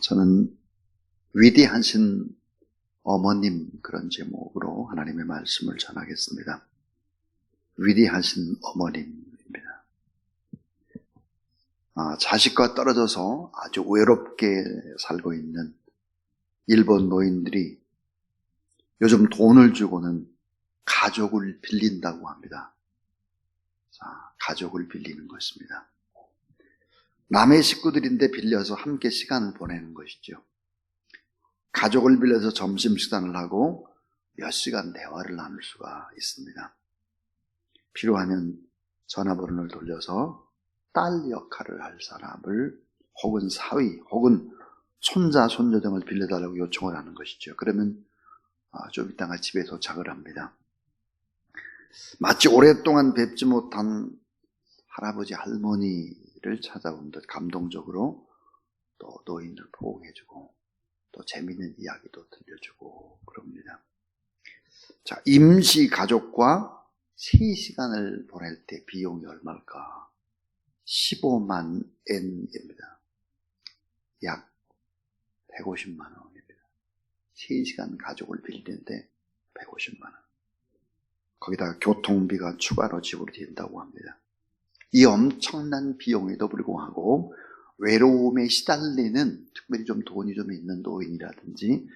저는 위대하신 어머님 그런 제목으로 하나님의 말씀을 전하겠습니다. 위대하신 어머님입니다. 자식과 떨어져서 아주 외롭게 살고 있는 일본 노인들이 요즘 돈을 주고는 가족을 빌린다고 합니다. 가족을 빌리는 것입니다. 남의 식구들인데 빌려서 함께 시간을 보내는 것이죠. 가족을 빌려서 점심 식사를 하고 몇 시간 대화를 나눌 수가 있습니다. 필요하면 전화번호를 돌려서 딸 역할을 할 사람을 혹은 사위 혹은 손자, 손녀 등을 빌려달라고 요청을 하는 것이죠. 그러면 좀 이따가 집에 도착을 합니다. 마치 오랫동안 뵙지 못한 할아버지, 할머니를 찾아온 듯 감동적으로 또 노인을 포옹해주고 또 재미있는 이야기도 들려주고 그럽니다. 자, 임시 가족과 3시간을 보낼 때 비용이 얼마일까? 15만 엔입니다. 약 150만 원입니다. 3시간 가족을 빌리는데 150만 원. 거기다가 교통비가 추가로 지불이 된다고 합니다. 이 엄청난 비용에도 불구하고 외로움에 시달리는, 특별히 좀 돈이 좀 있는 노인이라든지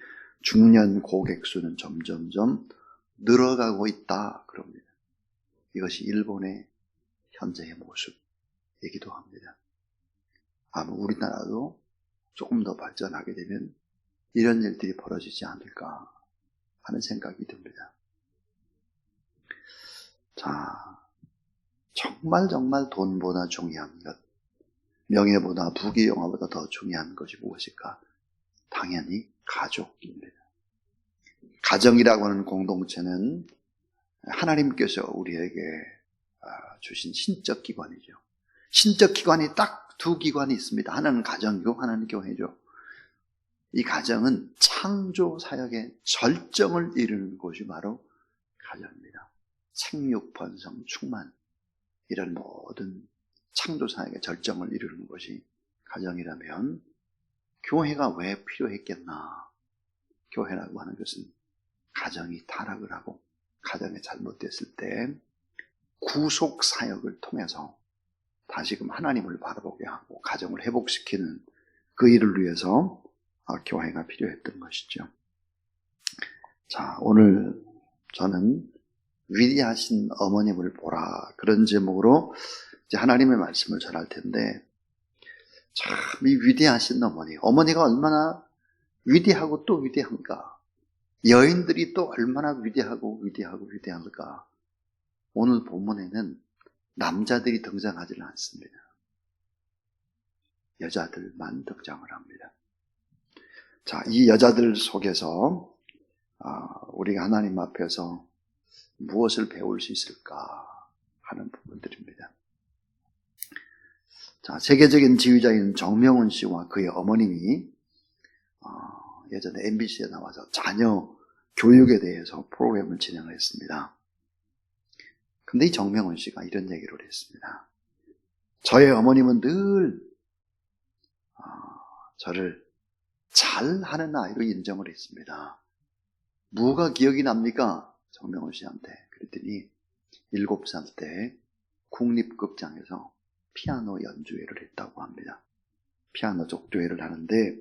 중년 고객 수는 점점점 늘어가고 있다 그럽니다. 이것이 일본의 현재의 모습이기도 합니다. 아마 우리나라도 조금 더 발전하게 되면 이런 일들이 벌어지지 않을까 하는 생각이 듭니다. 자, 정말 돈보다 중요한 것, 명예보다 부귀영화보다 더 중요한 것이 무엇일까? 당연히 가족입니다. 가정이라고 하는 공동체는 하나님께서 우리에게 주신 신적 기관이죠. 신적 기관이 딱 두 기관이 있습니다. 하나는 가정이고 하나는 교회죠. 이 가정은 창조 사역의 절정을 이루는 곳이 바로 가정입니다. 생육, 번성, 충만 이런 모든 창조 사역의 절정을 이루는 것이 가정이라면 교회가 왜 필요했겠나? 교회라고 하는 것은 가정이 타락을 하고 가정이 잘못됐을 때 구속 사역을 통해서 다시금 하나님을 바라보게 하고 가정을 회복시키는 그 일을 위해서 교회가 필요했던 것이죠. 자, 오늘 저는 위대하신 어머님을 보라 그런 제목으로 이제 하나님의 말씀을 전할 텐데, 참 이 위대하신 어머니가 얼마나 위대하고 또 위대한가, 여인들이 또 얼마나 위대할까. 오늘 본문에는 남자들이 등장하지는 않습니다. 여자들만 등장을 합니다. 자, 이 여자들 속에서 우리가 하나님 앞에서 무엇을 배울 수 있을까 하는 부분들입니다. 자, 세계적인 지휘자인 정명훈 씨와 그의 어머님이 예전에 MBC에 나와서 자녀 교육에 대해서 프로그램을 진행을 했습니다. 근데 이 정명훈 씨가 이런 얘기를 했습니다. 저의 어머님은 늘 저를 잘하는 아이로 인정을 했습니다. 뭐가 기억이 납니까? 정명훈 씨한테. 그랬더니 7살 때 국립극장에서 피아노 연주회를 했다고 합니다. 피아노 적조회를 하는데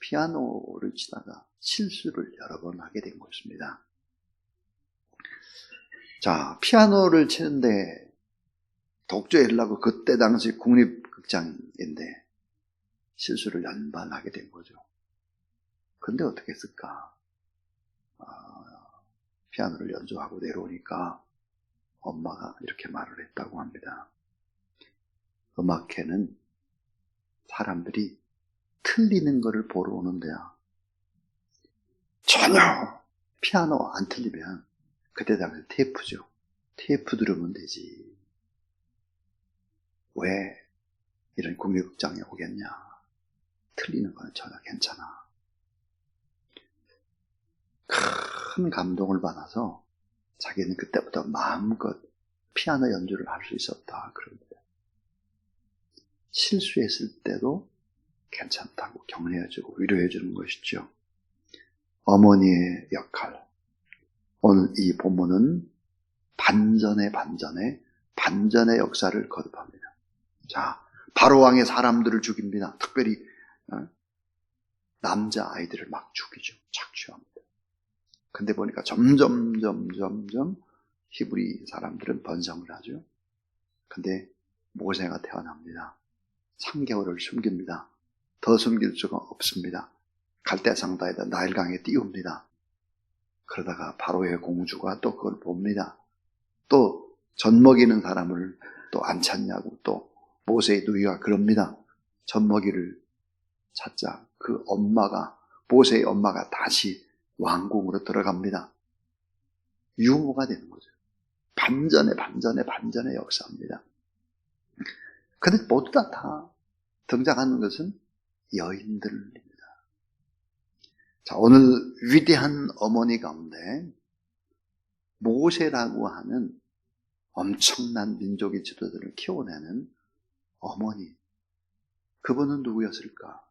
피아노를 치다가 실수를 여러 번 하게 된 것입니다. 자, 피아노를 치는데 독조회를 하고 그때 당시 국립극장인데 실수를 연발하게 된 거죠. 근데 어떻게 했을까? 피아노를 연주하고 내려오니까 엄마가 이렇게 말을 했다고 합니다. 음악회는 사람들이 틀리는 거를 보러 오는데야 전혀 피아노 안 틀리면 그때 당시 테이프죠. 테이프 들으면 되지. 왜 이런 국립극장에 오겠냐. 틀리는 건 전혀 괜찮아. 큰 감동을 받아서 자기는 그때부터 마음껏 피아노 연주를 할 수 있었다 그럽니다. 실수했을 때도 괜찮다고 격려해주고 위로해주는 것이죠. 어머니의 역할. 오늘 이 본문은 반전의 역사를 거듭합니다. 자, 바로왕의 사람들을 죽입니다. 특별히 남자아이들을 막 죽이죠. 착취합니다. 근데 보니까 점점 히브리 사람들은 번성을 하죠. 근데 모세가 태어납니다. 3개월을 숨깁니다. 더 숨길 수가 없습니다. 갈대상다에다 나일강에 띄웁니다. 그러다가 바로의 공주가 또 그걸 봅니다. 또 젖먹이는 사람을 또 안 찾냐고 또 모세의 누이가 그럽니다. 젖먹이를 찾자. 그 엄마가, 모세의 엄마가 다시 왕궁으로 들어갑니다. 유모가 되는 거죠. 반전의 역사입니다. 근데 모두 다 등장하는 것은 여인들입니다. 자, 오늘 위대한 어머니 가운데 모세라고 하는 엄청난 민족의 지도자를 키워내는 어머니, 그분은 누구였을까?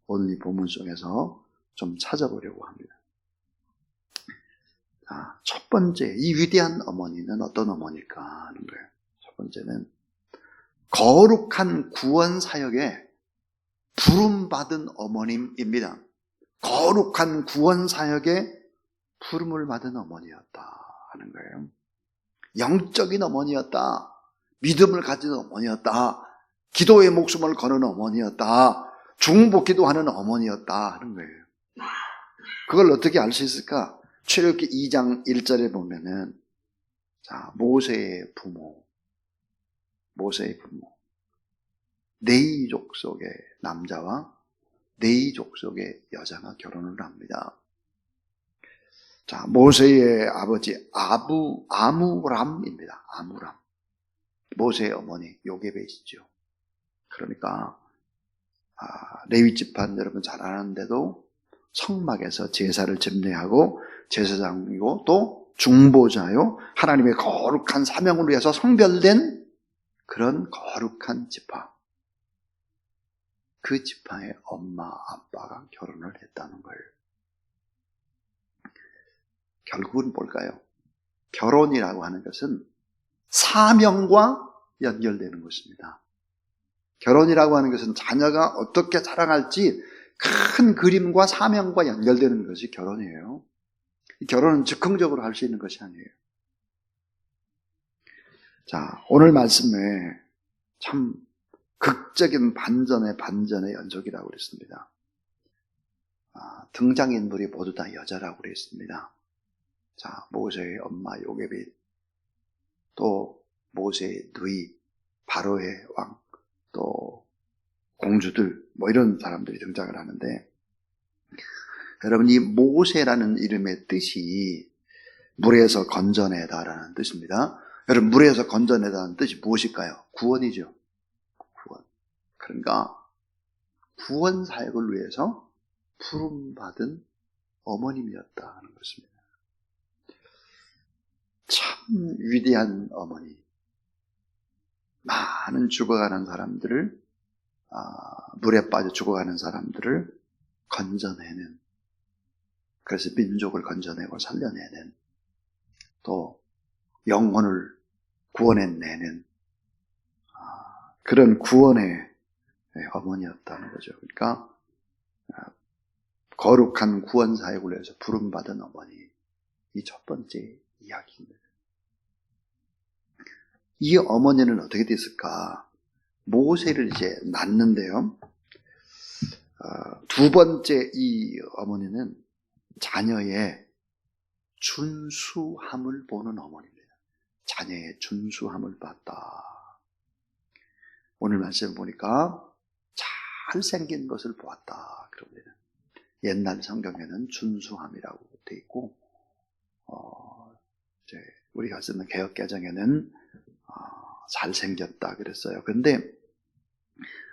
오늘 이 본문 속에서 좀 찾아보려고 합니다. 자, 첫 번째, 이 위대한 어머니는 어떤 어머니일까 하는 거예요. 첫 번째는 거룩한 구원 사역에 부름받은 어머님입니다. 거룩한 구원 사역에 부름을 받은 어머니였다 하는 거예요. 영적인 어머니였다. 믿음을 가진 어머니였다. 기도의 목숨을 거는 어머니였다. 중보기도하는 어머니였다 하는 거예요. 그걸 어떻게 알 수 있을까? 출애굽기 2장 1절에 보면은 자, 모세의 부모 네이 족속의 남자와 네이 족속의 여자가 결혼을 합니다. 자, 모세의 아버지 아무람입니다. 아무람. 모세의 어머니 요게벳이죠. 그러니까 레위 지파 여러분 잘 아는데도 성막에서 제사를 집례하고 제사장이고 또 중보자요. 하나님의 거룩한 사명을 위해서 성별된 그런 거룩한 지파. 그 지파의 엄마, 아빠가 결혼을 했다는 거예요. 결국은 뭘까요? 결혼이라고 하는 것은 사명과 연결되는 것입니다. 결혼이라고 하는 것은 자녀가 어떻게 자라갈지 큰 그림과 사명과 연결되는 것이 결혼이에요. 결혼은 즉흥적으로 할 수 있는 것이 아니에요. 자, 오늘 말씀에 참 극적인 반전의 연속이라고 그랬습니다. 등장인물이 모두 다 여자라고 그랬습니다. 자, 모세의 엄마 요게벳, 또 모세의 누이 바로의 왕, 또 공주들, 뭐 이런 사람들이 등장을 하는데, 여러분 이 모세라는 이름의 뜻이 물에서 건져내다라는 뜻입니다. 여러분 물에서 건져내다는 뜻이 무엇일까요? 구원이죠. 구원. 그러니까 구원 사역을 위해서 부름받은 어머님이었다 하는 것입니다. 참 위대한 어머니. 많은 죽어가는 사람들을 물에 빠져 죽어가는 사람들을 건져내는, 그래서 민족을 건져내고 살려내는, 또 영혼을 구원해내는 그런 구원의 어머니였다는 거죠. 그러니까 거룩한 구원 사역을 위해서 부름받은 어머니, 이 첫 번째 이야기입니다. 이 어머니는 어떻게 됐을까? 모세를 이제 낳는데요. 두 번째 이 어머니는 자녀의 준수함을 보는 어머니입니다. 자녀의 준수함을 봤다. 오늘 말씀 보니까 잘생긴 것을 보았다. 그럽니다. 옛날 성경에는 준수함이라고 되어 있고, 이제 우리가 쓰는 개역개정에는 잘생겼다 그랬어요. 근데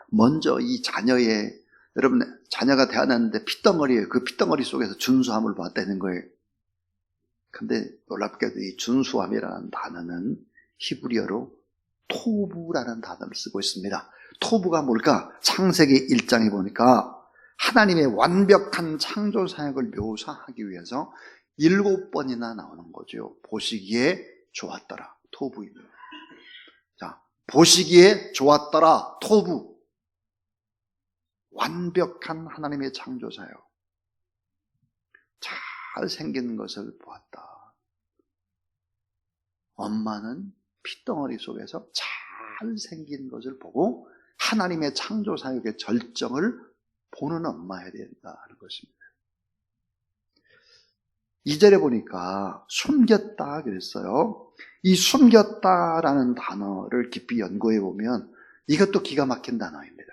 먼저 이 자녀의, 여러분 자녀가 태어났는데 핏덩어리예요. 그 핏덩어리 속에서 준수함을 봤다는 거예요. 근데 놀랍게도 이 준수함이라는 단어는 히브리어로 토부라는 단어를 쓰고 있습니다. 토부가 뭘까? 창세기 1장에 보니까 하나님의 완벽한 창조 사역을 묘사하기 위해서 7번이나 나오는 거죠. 보시기에 좋았더라. 토부입니다. 자, 보시기에 좋았더라. 토부. 완벽한 하나님의 창조 사역. 잘 생긴 것을 보았다. 엄마는 핏덩어리 속에서 잘 생긴 것을 보고 하나님의 창조 사역의 절정을 보는 엄마여야 된다는 것입니다. 2절에 보니까 숨겼다 그랬어요. 이 숨겼다라는 단어를 깊이 연구해 보면 이것도 기가 막힌 단어입니다.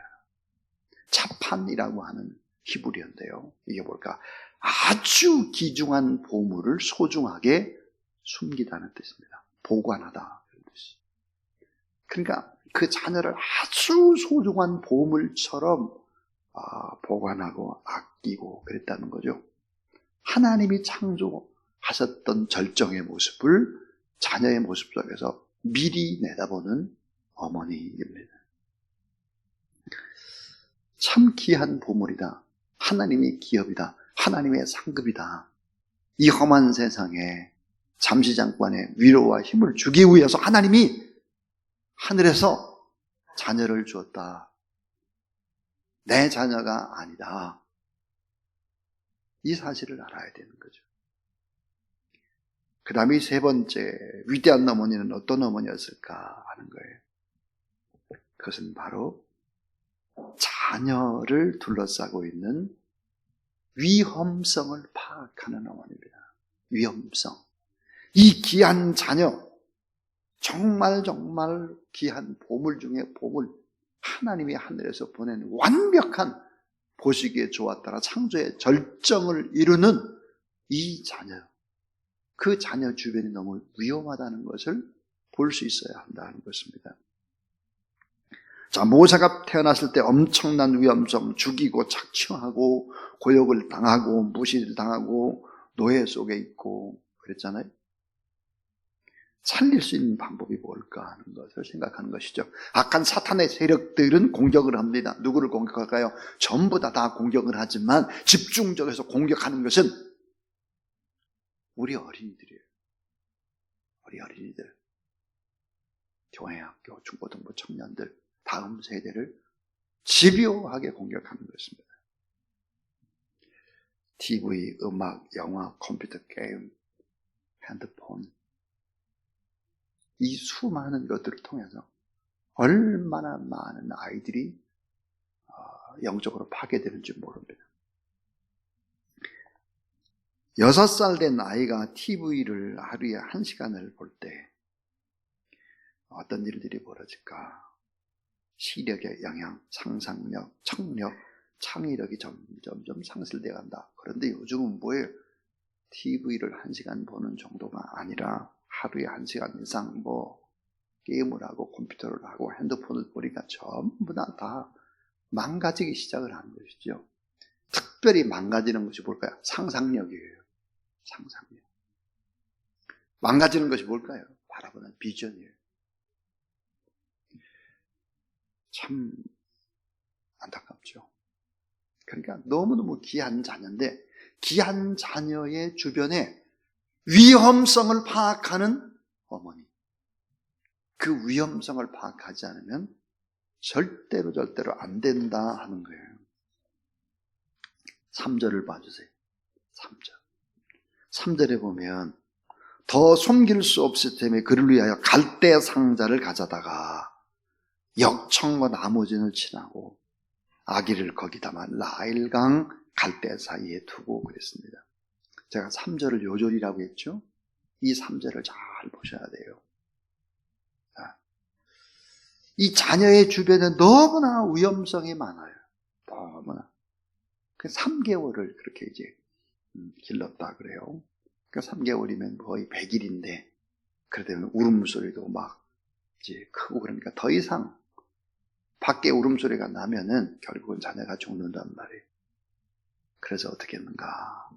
차판이라고 하는 히브리어인데요. 이게 뭘까? 아주 귀중한 보물을 소중하게 숨기다는 뜻입니다. 보관하다 그런 뜻이. 그러니까 그 자녀를 아주 소중한 보물처럼 보관하고 아끼고 그랬다는 거죠. 하나님이 창조하셨던 절정의 모습을 자녀의 모습 속에서 미리 내다보는 어머니입니다. 참 귀한 보물이다. 하나님의 기업이다. 하나님의 상급이다. 이 험한 세상에 잠시잠깐의 위로와 힘을 주기 위해서 하나님이 하늘에서 자녀를 주었다. 내 자녀가 아니다. 이 사실을 알아야 되는 거죠. 그 다음에 세 번째 위대한 어머니는 어떤 어머니였을까 하는 거예요. 그것은 바로 자녀를 둘러싸고 있는 위험성을 파악하는 어머니입니다. 위험성. 이 귀한 자녀, 정말 귀한 보물 중에 보물, 하나님이 하늘에서 보낸 완벽한 보시기에 좋았더라 창조의 절정을 이루는 이 자녀, 그 자녀 주변이 너무 위험하다는 것을 볼 수 있어야 한다는 것입니다. 자, 모세가 태어났을 때 엄청난 위험성, 죽이고 착취하고 고역을 당하고 무시를 당하고 노예 속에 있고 그랬잖아요. 살릴 수 있는 방법이 뭘까 하는 것을 생각하는 것이죠. 악한 사탄의 세력들은 공격을 합니다. 누구를 공격할까요? 전부 다 공격을 하지만 집중적으로 공격하는 것은 우리 어린이들이에요. 우리 어린이들, 교회, 학교, 중고등부 청년들, 다음 세대를 집요하게 공격하는 것입니다. TV, 음악, 영화, 컴퓨터 게임, 핸드폰, 이 수많은 것들을 통해서 얼마나 많은 아이들이 영적으로 파괴되는지 모릅니다. 6살 된 아이가 TV를 하루에 1시간을 볼 때 어떤 일들이 벌어질까? 시력의 영향, 상상력, 청력, 창의력이 점점 상실되어 간다. 그런데 요즘은 뭐예요? TV를 1시간 보는 정도가 아니라 하루에 1시간 이상 게임을 하고 컴퓨터를 하고 핸드폰을 보니까 전부 다 망가지기 시작을 하는 것이죠. 특별히 망가지는 것이 뭘까요? 상상력이에요. 상상력. 망가지는 것이 뭘까요? 바라보는 비전이에요. 참 안타깝죠. 그러니까 너무너무 귀한 자녀인데 귀한 자녀의 주변에 위험성을 파악하는 어머니. 그 위험성을 파악하지 않으면 절대로 안 된다 하는 거예요. 3절을 봐주세요. 3절에 보면 더 숨길 수 없을 때문에 그를 위하여 갈대 상자를 가져다가 역청과 나머지를 칠하고 아기를 거기 담아 나일강 갈대 사이에 두고 그랬습니다. 제가 3절을 요절이라고 했죠. 이 3절을 잘 보셔야 돼요. 이 자녀의 주변에 너무나 위험성이 많아요. 너무나. 3개월을 그렇게 이제 길렀다 그래요. 그러니까 3개월이면 거의 100일인데 그러다 울음소리도 막 이제 크고 그러니까 더 이상 밖에 울음소리가 나면은 결국은 자녀가 죽는단 말이에요. 그래서 어떻게 했는가?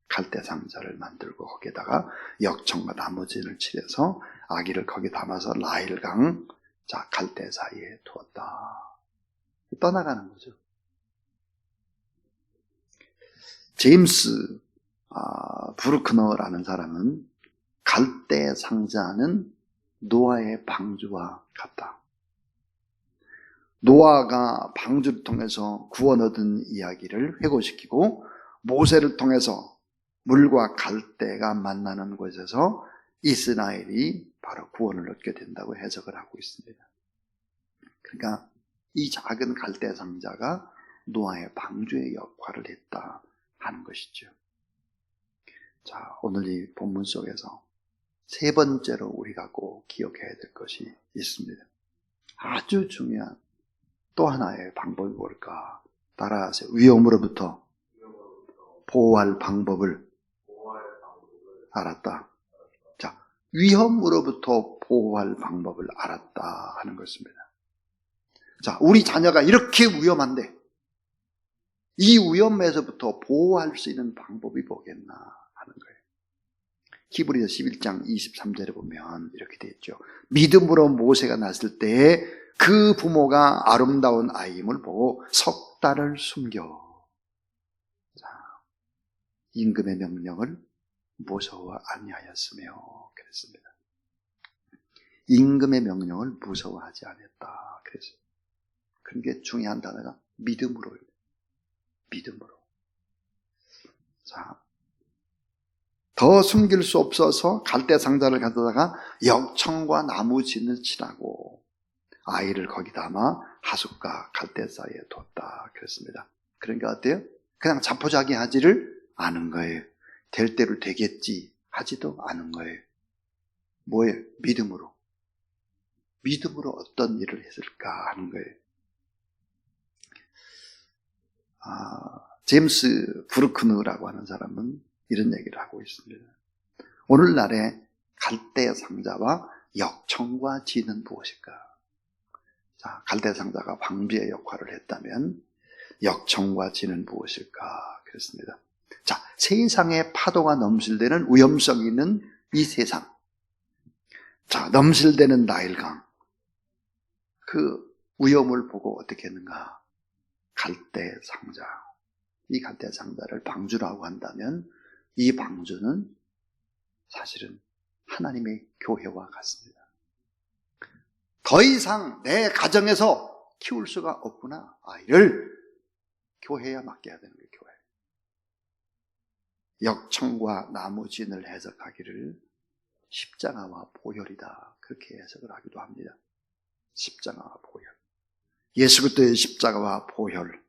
갈대 상자를 만들고 거기에다가 역청과 나머지를 칠해서 아기를 거기 담아서 나일강 갈대 사이에 두었다. 떠나가는 거죠. 제임스 브루크너라는 사람은 갈대 상자는 노아의 방주와 같다. 노아가 방주를 통해서 구원 얻은 이야기를 회고시키고 모세를 통해서 물과 갈대가 만나는 곳에서 이스라엘이 바로 구원을 얻게 된다고 해석을 하고 있습니다. 그러니까 이 작은 갈대 상자가 노아의 방주의 역할을 했다 하는 것이죠. 자, 오늘 이 본문 속에서 세 번째로 우리가 꼭 기억해야 될 것이 있습니다. 아주 중요한 또 하나의 방법이 뭘까? 따라하세요. 위험으로부터 보호할 방법을 알았다. 자, 위험으로부터 보호할 방법을 알았다 하는 것입니다. 자, 우리 자녀가 이렇게 위험한데 이 위험에서부터 보호할 수 있는 방법이 뭐겠나 하는 거예요. 히브리서 11장 23절에 보면 이렇게 되어 있죠. 믿음으로 모세가 났을 때 그 부모가 아름다운 아이임을 보고 석 달을 숨겨. 자, 임금의 명령을 무서워 아니하였으며 그랬습니다. 임금의 명령을 무서워하지 않았다. 그랬어요. 그런 게 중요한 단어가 믿음으로요. 믿음으로. 자, 더 숨길 수 없어서 갈대 상자를 가져다가 역청과 나무진을 치라고 아이를 거기 담아 하숫과 갈대 사이에 뒀다. 그랬습니다. 그러니까 어때요? 그냥 자포자기하지를 않은 거예요. 될 대로 되겠지 하지도 않은 거예요. 뭐예요? 믿음으로. 믿음으로 어떤 일을 했을까 하는 거예요. 제임스 브루크너라고 하는 사람은 이런 얘기를 하고 있습니다. 오늘날의 갈대 상자와 역청과 진은 무엇일까? 자, 갈대 상자가 방주의 역할을 했다면 역청과 진은 무엇일까? 그랬습니다. 자, 세상에 파도가 넘실대는 위험성이 있는 이 세상. 자, 넘실대는 나일강. 그 위험을 보고 어떻게 했는가? 갈대 상자. 이 갈대 상자를 방주라고 한다면 이 방주는 사실은 하나님의 교회와 같습니다. 더 이상 내 가정에서 키울 수가 없구나. 아이를 교회에 맡겨야 되는 거예요. 교회. 역청과 나무진을 해석하기를 십자가와 보혈이다. 그렇게 해석을 하기도 합니다. 십자가와 보혈. 예수 그리스도의 십자가와 보혈.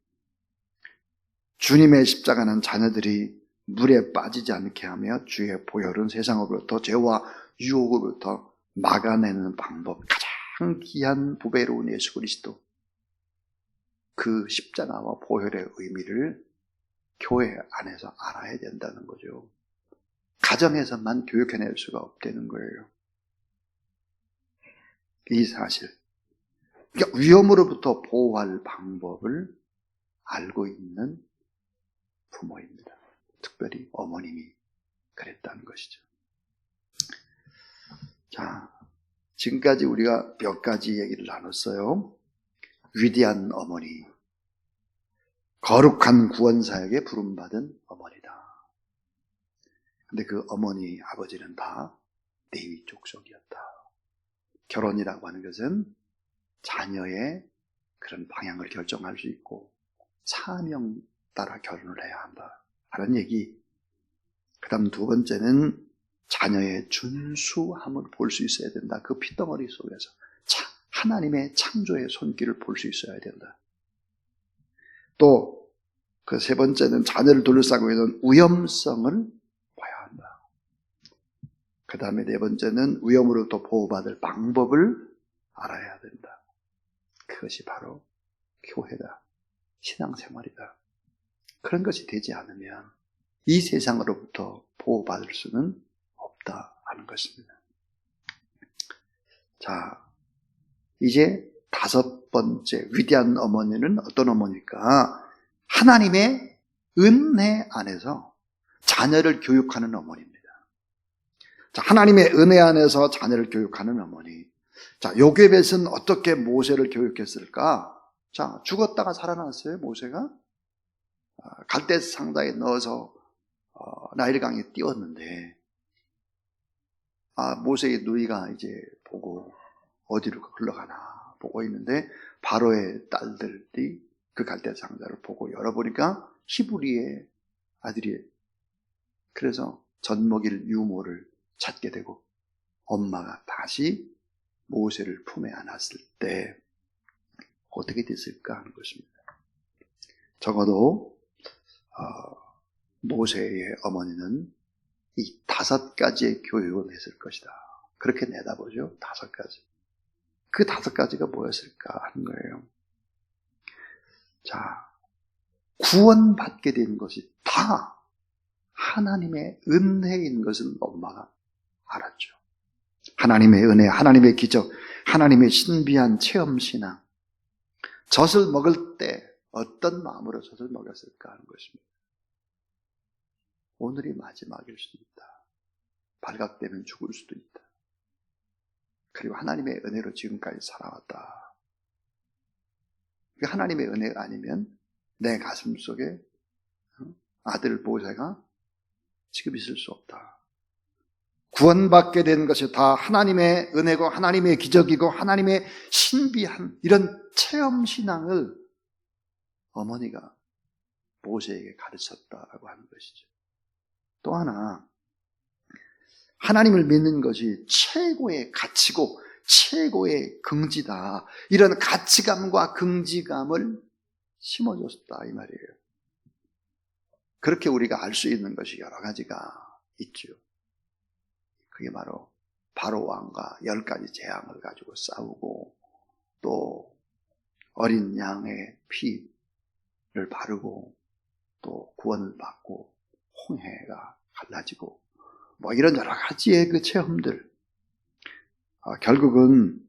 주님의 십자가는 자녀들이 물에 빠지지 않게 하며 주의 보혈은 세상으로부터 죄와 유혹으로부터 막아내는 방법. 가장 귀한 보배로운 예수 그리스도. 그 십자가와 보혈의 의미를 교회 안에서 알아야 된다는 거죠. 가정에서만 교육해낼 수가 없다는 거예요. 이 사실. 그러니까 위험으로부터 보호할 방법을 알고 있는 부모입니다. 특별히 어머님이 그랬다는 것이죠. 자, 지금까지 우리가 몇 가지 얘기를 나눴어요. 위대한 어머니, 거룩한 구원사역에 부름받은 어머니다. 근데 그 어머니, 아버지는 다 레위 족속이었다. 결혼이라고 하는 것은 자녀의 그런 방향을 결정할 수 있고 사명 따라 결혼을 해야 한다 하는 얘기. 그 다음 두 번째는 자녀의 준수함을 볼 수 있어야 된다. 그 핏덩어리 속에서 하나님의 창조의 손길을 볼 수 있어야 된다. 또 그 세 번째는 자녀를 둘러싸고 있는 위험성을 봐야 한다. 그 다음에 네 번째는 위험으로부터 보호받을 방법을 알아야 된다. 그것이 바로 교회다. 신앙생활이다. 그런 것이 되지 않으면 이 세상으로부터 보호받을 수는 없다 하는 것입니다. 자, 이제 다섯 번째 위대한 어머니는 어떤 어머니일까? 하나님의 은혜 안에서 자녀를 교육하는 어머니입니다. 자, 하나님의 은혜 안에서 자녀를 교육하는 어머니. 자, 요괴벳은 어떻게 모세를 교육했을까? 자, 죽었다가 살아났어요, 모세가. 갈대 상자에 넣어서 나일강에 띄웠는데, 모세의 누이가 이제 보고 어디로 흘러가나 보고 있는데, 바로의 딸들이 그 갈대 상자를 보고 열어보니까 히브리의 아들이에요. 그래서 젖먹일 유모를 찾게 되고, 엄마가 다시 모세를 품에 안았을 때 어떻게 됐을까 하는 것입니다. 적어도 모세의 어머니는 이 5가지의 교육을 했을 것이다. 그렇게 내다보죠. 5가지. 그 5가지가 뭐였을까 하는 거예요. 자, 구원받게 된 것이 다 하나님의 은혜인 것을 엄마가 알았죠. 하나님의 은혜, 하나님의 기적, 하나님의 신비한 체험신앙. 젖을 먹을 때 어떤 마음으로 젖을 먹였을까 하는 것입니다. 오늘이 마지막일 수도 있다. 발각되면 죽을 수도 있다. 그리고 하나님의 은혜로 지금까지 살아왔다. 하나님의 은혜가 아니면 내 가슴 속에 아들 모세가 지금 있을 수 없다. 구원받게 된 것이 다 하나님의 은혜고 하나님의 기적이고 하나님의 신비한 이런 체험신앙을 어머니가 모세에게 가르쳤다라고 하는 것이죠. 또 하나, 하나님을 믿는 것이 최고의 가치고 최고의 긍지다. 이런 가치감과 긍지감을 심어줬다 이 말이에요. 그렇게 우리가 알 수 있는 것이 여러 가지가 있죠. 그게 바로 왕과 10가지 재앙을 가지고 싸우고, 또 어린 양의 피를 바르고, 또 구원을 받고 홍해가 갈라지고, 이런 여러 가지의 그 체험들, 결국은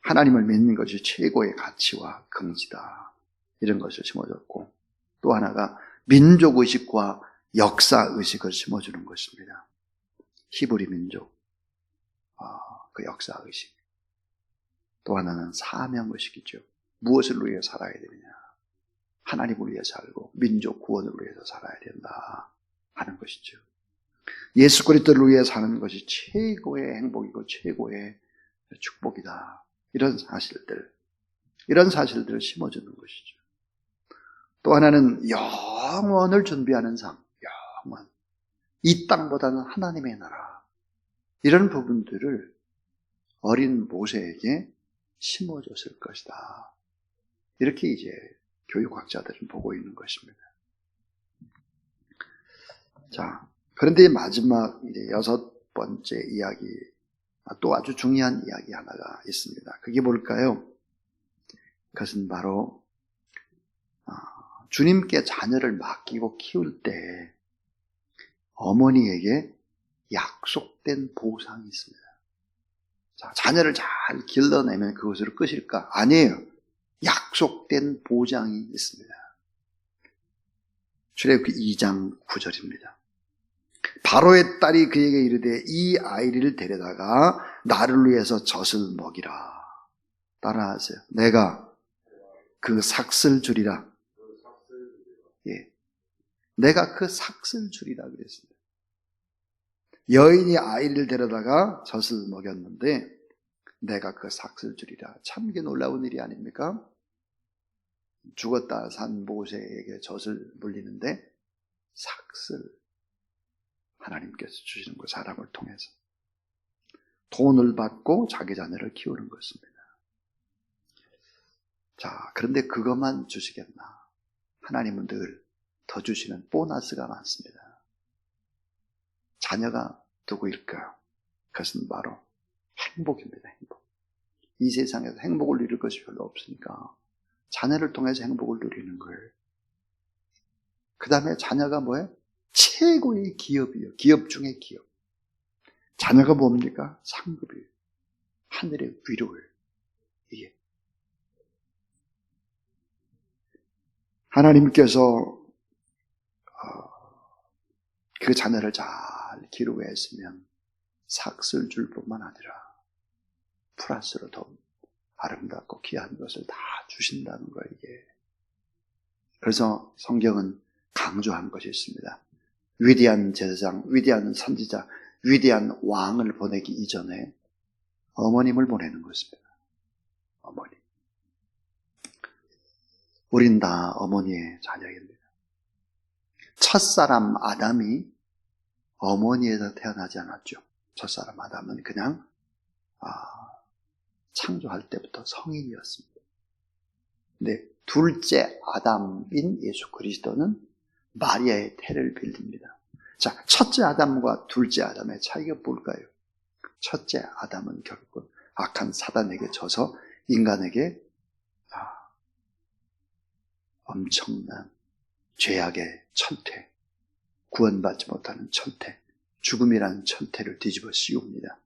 하나님을 믿는 것이 최고의 가치와 긍지다. 이런 것을 심어줬고, 또 하나가 민족의식과 역사의식을 심어주는 것입니다. 히브리 민족, 그 역사의식. 또 하나는 사명의식이죠. 무엇을 위해 살아야 되느냐. 하나님을 위해 살고 민족 구원을 위해서 살아야 된다 하는 것이죠. 예수 그리스도를 위해 사는 것이 최고의 행복이고 최고의 축복이다. 이런 사실들을 심어주는 것이죠. 또 하나는 영원을 준비하는 삶, 영원. 이 땅보다는 하나님의 나라. 이런 부분들을 어린 모세에게 심어줬을 것이다. 이렇게 이제 교육학자들은 보고 있는 것입니다. 자, 그런데 마지막 이제 6번째 이야기, 또 아주 중요한 이야기 하나가 있습니다. 그게 뭘까요? 그것은 바로 주님께 자녀를 맡기고 키울 때 어머니에게 약속된 보상이 있습니다. 자, 자녀를 잘 길러내면 그것으로 끝일까? 아니에요. 약속된 보장이 있습니다. 출애굽기 2장 9절입니다. 바로의 딸이 그에게 이르되 이 아이를 데려다가 나를 위해서 젖을 먹이라. 따라하세요. 내가 그 삭슬 주리라. 예, 내가 그 삭슬 주리라 그랬습니다. 여인이 아이를 데려다가 젖을 먹였는데 내가 그 삭슬 주리라. 참 이게 놀라운 일이 아닙니까? 죽었다 산 모세에게 젖을 물리는데 삭슬, 하나님께서 주시는 거, 사람을 통해서 돈을 받고 자기 자녀를 키우는 것입니다. 자, 그런데 그것만 주시겠나? 하나님은 늘 더 주시는 보너스가 많습니다. 자녀가 누구일까요? 그것은 바로 행복입니다. 행복. 이 세상에서 행복을 누릴 것이 별로 없으니까 자녀를 통해서 행복을 누리는 거예요. 그 다음에 자녀가 뭐예요? 최고의 기업이에요. 기업 중에 기업. 자녀가 뭡니까? 상급이에요. 하늘의 위로예요. 이게 하나님께서 그 자녀를 잘 기르고 했으면 삭슬 줄 뿐만 아니라 플러스로 더 아름답고 귀한 것을 다 주신다는 거예요, 이게. 그래서 성경은 강조한 것이 있습니다. 위대한 제사장, 위대한 선지자, 위대한 왕을 보내기 이전에 어머님을 보내는 것입니다. 어머니. 우린 다 어머니의 자녀입니다. 첫사람 아담이 어머니에서 태어나지 않았죠. 첫사람 아담은 그냥 창조할 때부터 성인이었습니다. 근데 둘째 아담인 예수 그리스도는 마리아의 태를 빌립니다. 자, 첫째 아담과 둘째 아담의 차이가 뭘까요? 첫째 아담은 결국은 악한 사단에게 져서 인간에게 엄청난 죄악의 철퇴, 구원받지 못하는 철퇴, 죽음이라는 철퇴를 뒤집어 씌웁니다.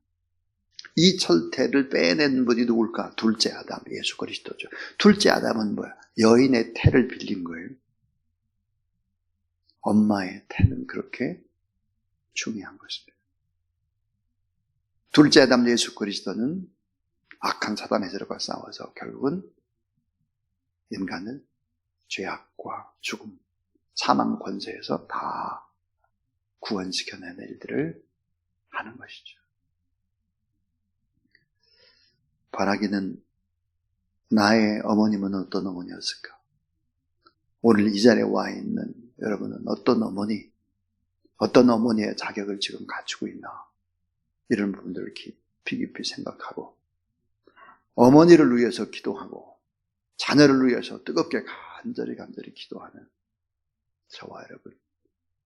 이 철퇴를 빼낸 분이 누굴까? 둘째 아담, 예수 그리스도죠. 둘째 아담은 뭐야? 여인의 태를 빌린 거예요. 엄마의 태는 그렇게 중요한 것입니다. 둘째 아담 예수 그리스도는 악한 사단의 세력과 싸워서 결국은 인간을 죄악과 죽음, 사망 권세에서 다 구원시켜낸 일들을 하는 것이죠. 바라기는 나의 어머님은 어떤 어머니였을까? 오늘 이 자리에 와 있는 여러분은 어떤 어머니의 자격을 지금 갖추고 있나? 이런 부분들을 깊이 생각하고 어머니를 위해서 기도하고 자녀를 위해서 뜨겁게 간절히 기도하는 저와 여러분,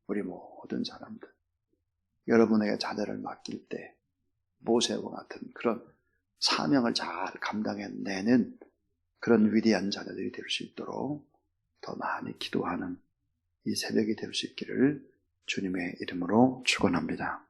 우리 모든 사람들, 여러분에게 자녀를 맡길 때 모세와 같은 그런 사명을 잘 감당해내는 그런 위대한 자녀들이 될 수 있도록 더 많이 기도하는 이 새벽이 될 수 있기를 주님의 이름으로 축원합니다.